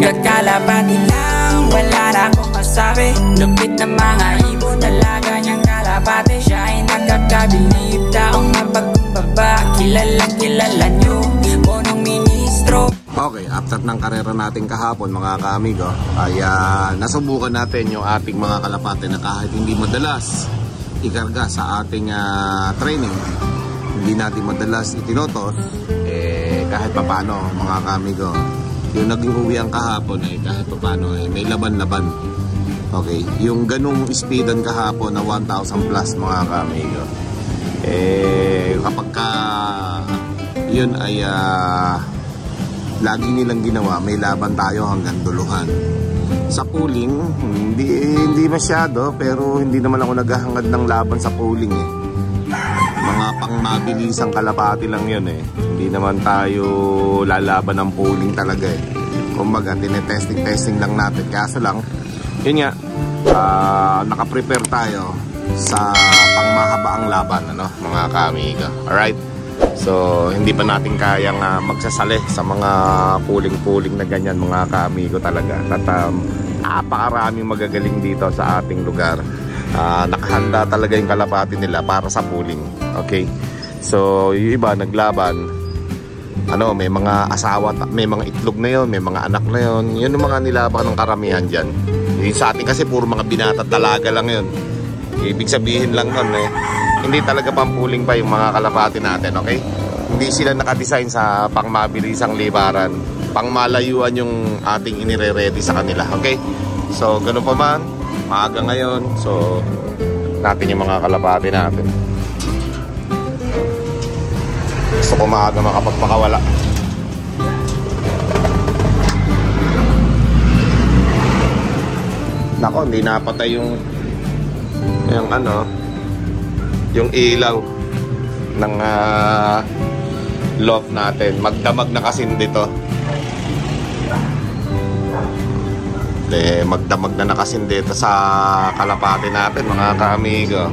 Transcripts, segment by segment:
Kakalapati lang, wala na akong masabi. Lupit na mga ibon, talaga niyang kalapati. Siya ay nakakabilib, taong mapagkumbaba. Kilalang kilala niyo, punong ministro. Okay, after ng karera natin kahapon mga kaamigo, ay nasubukan natin yung ating mga kalapati na kahit hindi madalas ikarga sa ating training, hindi natin madalas itinoto, kahit papano mga kaamigo, yung naging uwian kahapon ay kahit papano may laban-laban. Okay, yung ganung speedan kahapon na 1,000 plus mga kaamigo, kapag yun ay lagi nilang ginawa, may laban tayo hanggang duluhan. Sa pooling, hindi masyado, pero hindi naman ako naghahangad ng laban sa pooling mga pangmabilisang kalapati lang yun Hindi naman tayo lalaban ng pooling talaga Kumbaga, tinetesting lang natin. Kaso lang, yun nga, nakaprepare tayo sa pangmahabaang laban, mga kaamiga. Alright? So, hindi pa natin kayang magsasali sa mga pooling na ganyan mga kaamigo talaga. At napakaraming magagaling dito sa ating lugar. Nakahanda talaga yung kalapati nila para sa pooling. Okay? So, yung iba naglaban, may mga asawa, may mga itlog na yon, may mga anak na yon. Yun yung mga nilaban ng karamihan dyan. Yung sa atin kasi puro mga binata dalaga lang yun. Ibig sabihin lang nun hindi talaga pang-pooling pa yung mga kalapati natin, okay? Hindi sila nakadesign sa pangmabilisang libaran. Pangmalayuan yung ating inire-ready sa kanila, okay? So, ganun pa man, maaga ngayon. So, natin yung mga kalapati natin. Gusto ko maaga makapagpakawala. Nako, hindi napatay yung yung ilaw ng loft natin. Magdamag na kasi dito. Magdamag na nakasin dito sa kalapati natin mga kaamigo.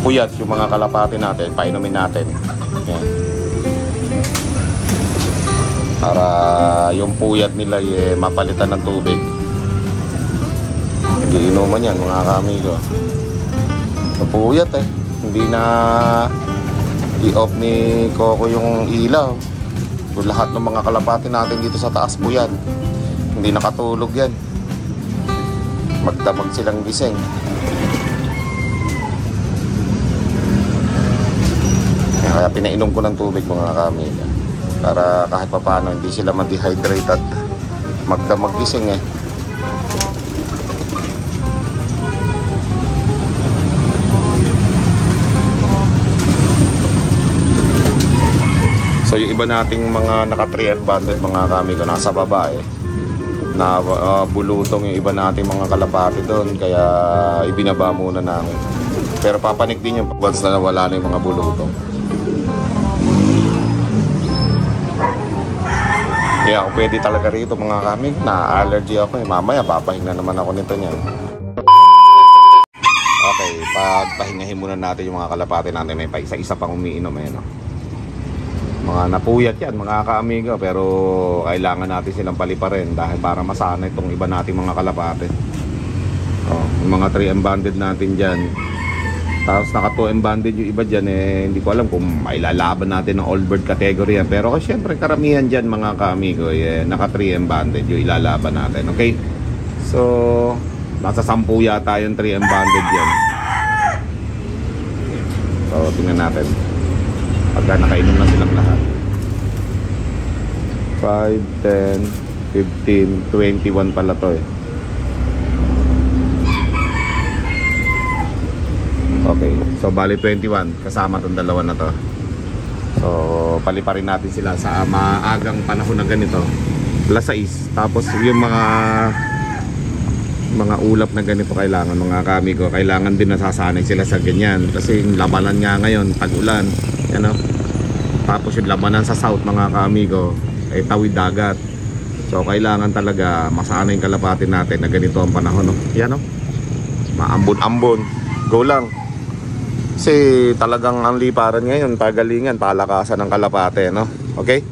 Puyat yung mga kalapati natin, painumin natin. Yan. Para yung puyat nila mapalitan ng tubig. Iinuman yan mga kaamigo. Puyat hindi na i-off ni Coco yung ilaw. So, lahat ng mga kalapati natin dito sa taas po yan, hindi nakatulog yan. Magdamag silang gising. Kaya pinainom ko ng tubig mga kamiga, para kahit paano hindi sila ma-dehydrate at magdamag gising So yung iba nating mga naka 3F banded mga kamigo nasa baba na bulutong yung iba nating mga kalapati doon, kaya ibinaba muna namin. Pero papanik din yung once na nawala na yung mga bulutong. Kaya ako pwede talaga rito mga kamigo, na allergy ako mamaya papahin na naman ako nito niyan. Okay, pagpahingahin muna natin yung mga kalapati natin, may pa isa-isa pang umiinom mga napuyat yan mga kaamigo, pero kailangan natin silang paliparin dahil para masana itong iba nating mga kalapate. Yung mga 3M banded natin dyan, tapos naka 2M banded yung iba dyan hindi ko alam kung mailalaban natin ng all bird category yan, pero syempre karamihan dyan mga kaamigo naka 3M banded yung ilalaban natin. Okay, so nasa 10 yata yung 3M banded yan. So tingnan natin pagka nakainom na silang lahat. 5, 10, 15, 21 pala to Okay, so bali 21 kasama tong dalawa na to. So paliparin natin sila sa maagang panahon na ganito, alas 6. Tapos yung mga ulap na ganito kailangan mga kamigo, kailangan din nasasanay sila sa ganyan kasi yung labanan nga ngayon tag-ulan. Tapos yung labanan sa south mga kaamigo ay tawid dagat. So kailangan talaga masanay yung kalapati natin na ganito ang panahon Yan maambon-ambon. Go lang. Kasi talagang ang liparan ngayon, pagalingan, palakasan ng kalapate Okay?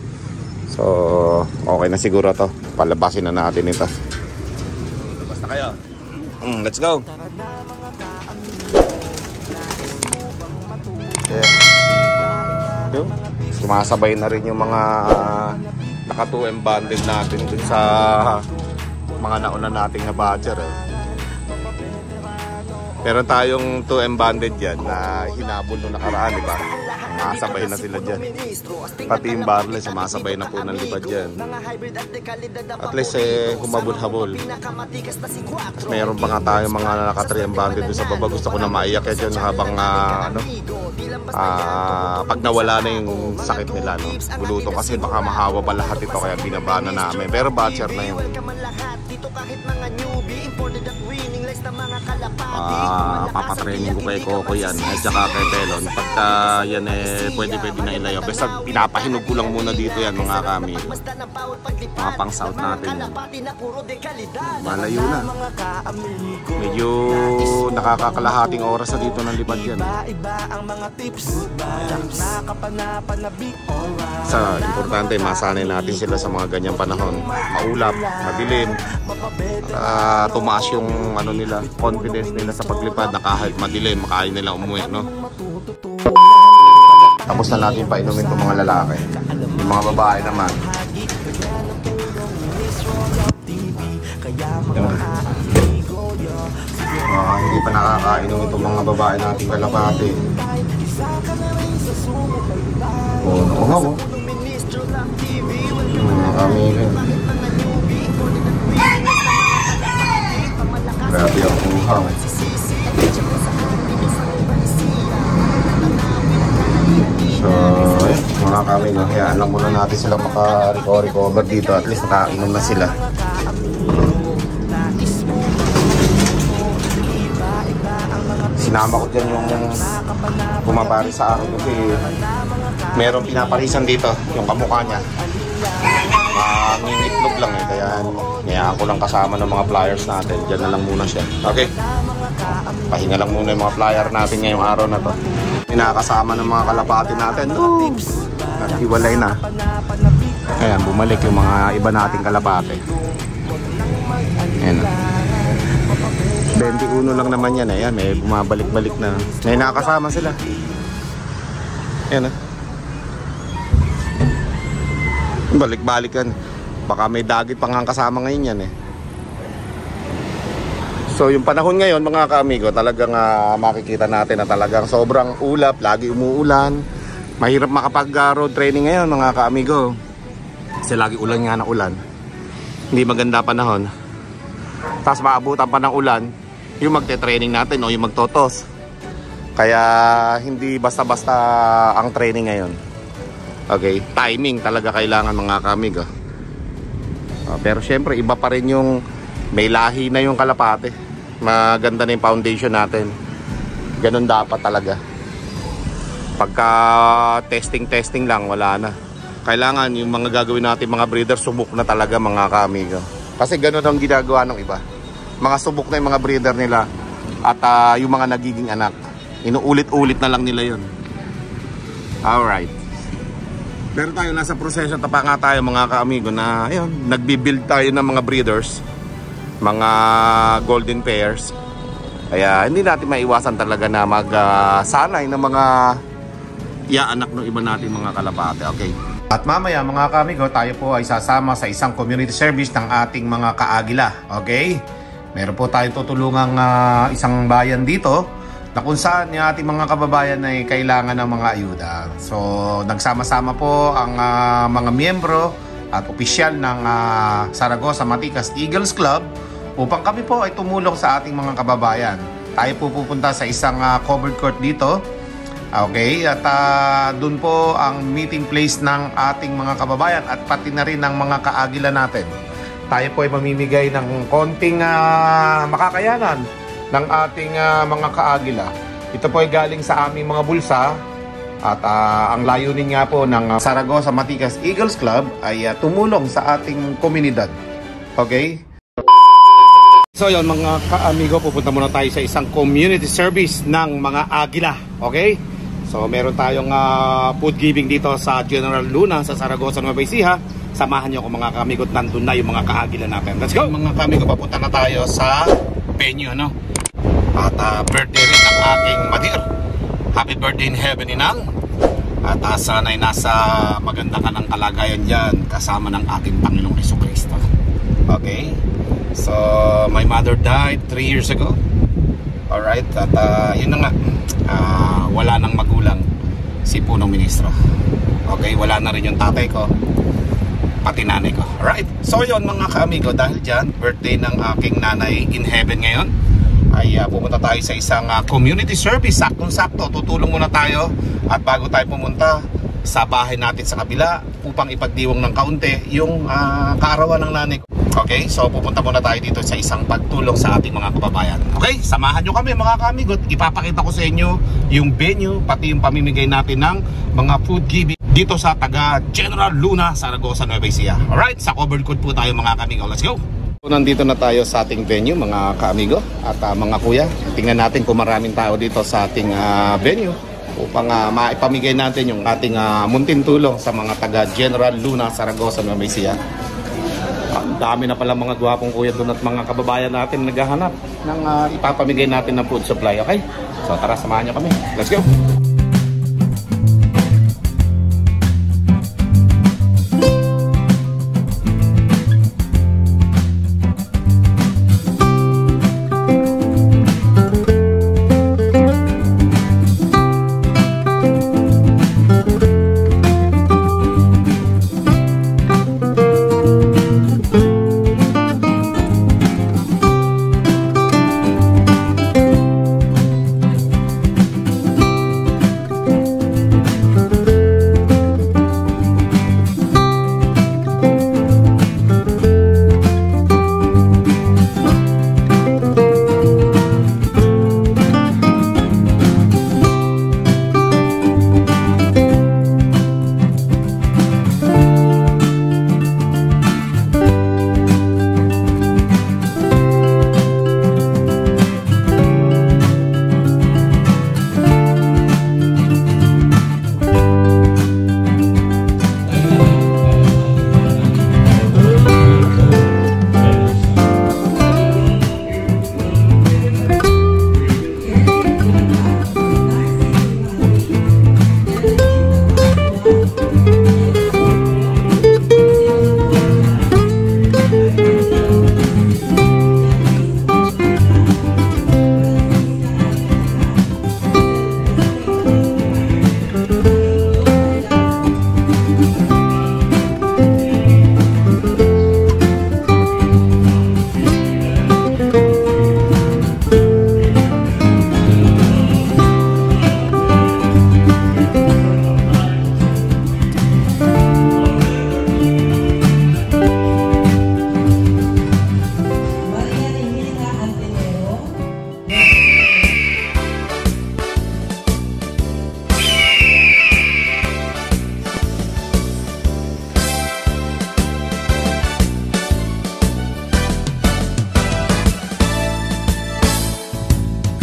So, okay na siguro to. Palabasin na natin ito. Basta kayo. Let's go. Yeah. Sumasabay na rin yung mga naka 2M banded natin dun sa mga nauna nating na badger. Meron tayong 2M banded dyan na hinabol nung nakaraan, diba? Sumasabay na sila dyan. Pati yung barley, sumasabay na po ng libad dyan. At least humabol-habol. Tapos meron pa nga tayong mga naka 3M banded doon sa baba. Gusto ko na maiyak dyan habang pag nawala na yung sakit nila, no? Buluto kasi baka mahawa pa lahat ito, kaya binabana namin. Pero batcher na yun. Papatraining ko kay Coco yan at saka kay Telon. Pagka yan pwede na ilayo. Basta pinapahinog ko lang muna dito yan mga kami. Mga pang south natin yan. Malayo na. Medyo nakakakalahating oras na dito ng libad yan. Sa importante, masanay natin sila sa mga ganyang panahon. Maulap, madilim. Tumaas yung nila, confidence nila sa paglipad na kahit madilim, makain nila umuwi, no? Tapos na natin painumin itong mga lalaki. Yung mga babae naman. Hindi pa nakakainom itong mga babae nating kalapati. Nakuha ko. Kami grabe ang kuha. So, mga kami, hayaan lang muna natin sila maka-recover dito. At least nakainom na sila. Sinama ko dyan yung bumabari sa akin kasi merong pinaparisan dito, yung kamukha niya. Ngingitlog lang kaya ako lang kasama ng mga flyers natin. Diyan na lang muna siya. Okay? Pahinga lang muna yung mga flyer natin ngayong araw na to. Pinakasama ng mga kalapati natin. Naghiwalay na. Ayan, bumalik yung mga iba nating kalapati. Ayan. 21 lang naman yan. Ayan, may bumabalik-balik na. May nakasama sila. Ayan. Balik-balikan. Baka may dagit pang kasama ngayon yan. So yung panahon ngayon mga kaamigo, talagang makikita natin na talagang sobrang ulap, lagi umuulan. Mahirap makapag-road training ngayon mga kaamigo. Kasi lagi ulan nga na ulan. Hindi maganda panahon. Tapos maabutan pa ng ulan yung magte-training natin o yung magtotos. Kaya hindi basta-basta ang training ngayon. Okay, timing talaga kailangan mga kaamigo. Pero syempre iba pa rin yung may lahi na yung kalapate. Maganda na yung foundation natin. Ganun dapat talaga. Pagka testing lang, wala na. Kailangan yung mga gagawin natin mga breeder, subok na talaga mga kaamigo. Kasi ganun ang ginagawa ng iba. Mga subok na yung mga breeder nila. At yung mga nagiging anak, inuulit-ulit na lang nila yun. Alright. Pero tayo nasa proseso, tapa nga tayo mga kaamigo na ayun, nagbibuild tayo ng mga breeders, mga golden pairs. Kaya hindi natin maiwasan talaga na magsanay ng mga iaanak ng iba natin mga kalapate. Okay. At mamaya mga kaamigo, tayo po ay sasama sa isang community service ng ating mga kaagila. Okay? Meron po tayong tutulungang isang bayan dito na kung saan yung ating mga kababayan ay kailangan ng mga ayuda. So, nagsama-sama po ang mga miyembro at opisyal ng Zaragoza Maticas Eagles Club upang kami po ay tumulong sa ating mga kababayan. Tayo po pupunta sa isang covered court dito. Okay, at dun po ang meeting place ng ating mga kababayan at pati na rin ng mga kaagila natin. Tayo po ay mamimigay ng konting makakayanan ng ating mga kaagila. Ito po ay galing sa aming mga bulsa at ang layunin nga po ng Zaragoza Maticas Eagles Club ay tumulong sa ating komunidad. Okay? So yun mga kaamigo, pupunta muna tayo sa isang community service ng mga agila. Okay? So meron tayong food giving dito sa General Luna sa Zaragoza, Nueva Ecija. Samahan nyo ako mga kamigot, nandun na yung mga kahagilan natin. Let's go! Mga kamigot, papunta na tayo sa venue, no? At birthday rin ng aking mother. Happy birthday in heaven, Inang. At sana'y nasa maganda ka ng kalagayan dyan kasama ng ating Panginoong Jesucristo. Okay? So, my mother died 3 years ago. Alright, at yun na nga, wala nang magulang si Punong Ministro. Okay, wala na rin yung tatay ko, pati nanay ko. Alright, so yun mga kaamigo, dahil dyan, birthday ng aking nanay in heaven ngayon, ay pumunta tayo sa isang community service. Saktong-sakto, tutulong muna tayo. At bago tayo pumunta sa bahay natin sa kabila upang ipagdiwang ng kaunti yung kaarawan ng nanay ko. Okay, so pupunta muna tayo dito sa isang pagtulong sa ating mga kababayan. Okay, samahan nyo kami mga kamigot. Ipapakita ko sa inyo yung venue, pati yung pamimigay natin ng mga food giving dito sa taga General Luna, Zaragoza, Nueva Ecija. Alright, sa covered code po tayo mga kamigo. Let's go! Nandito na tayo sa ating venue mga kaamigo at mga kuya. Tingnan natin kung maraming tao dito sa ating venue upang maipamigay natin yung ating munting tulong sa mga taga General Luna, Zaragoza, Nueva Ecija. Ang dami na pala mga gwapong kuya doon at mga kababayan natin naghahanap ng ipapamigay natin ng food supply. Okay? So tara, samahan nyo kami. Let's go!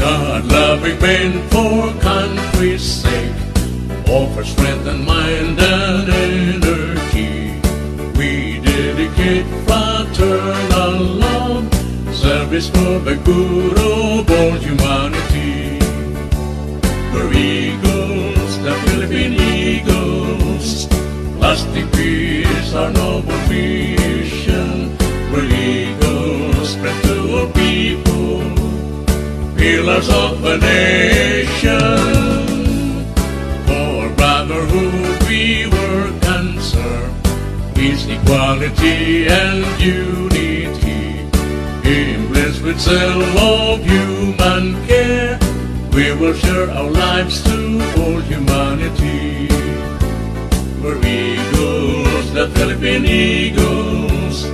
God-loving men for country's sake, offer strength and mind and energy. We dedicate fraternal love, service for the good of all humanity. We're eagles, the Philippine Eagles, lasting peace, our noble mission. We're eagles, spread to all people, pillars of a nation. For brotherhood we work and serve, peace, equality and unity. Blessed with self-love, human care, we will share our lives to all humanity. We're eagles, the Philippine Eagles,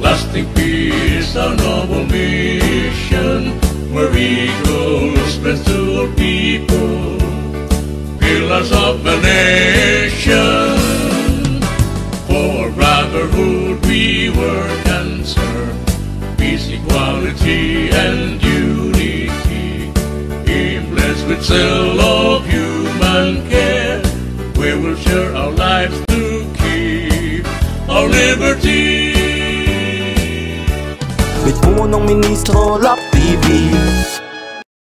lasting peace, our noble mission. We're eagles, spread to all people, pillars of the nation. For brotherhood we work and serve, peace, equality and unity. Blessed with self-love, human care, we will share our lives to keep our liberty. May punong ministro, Love TV.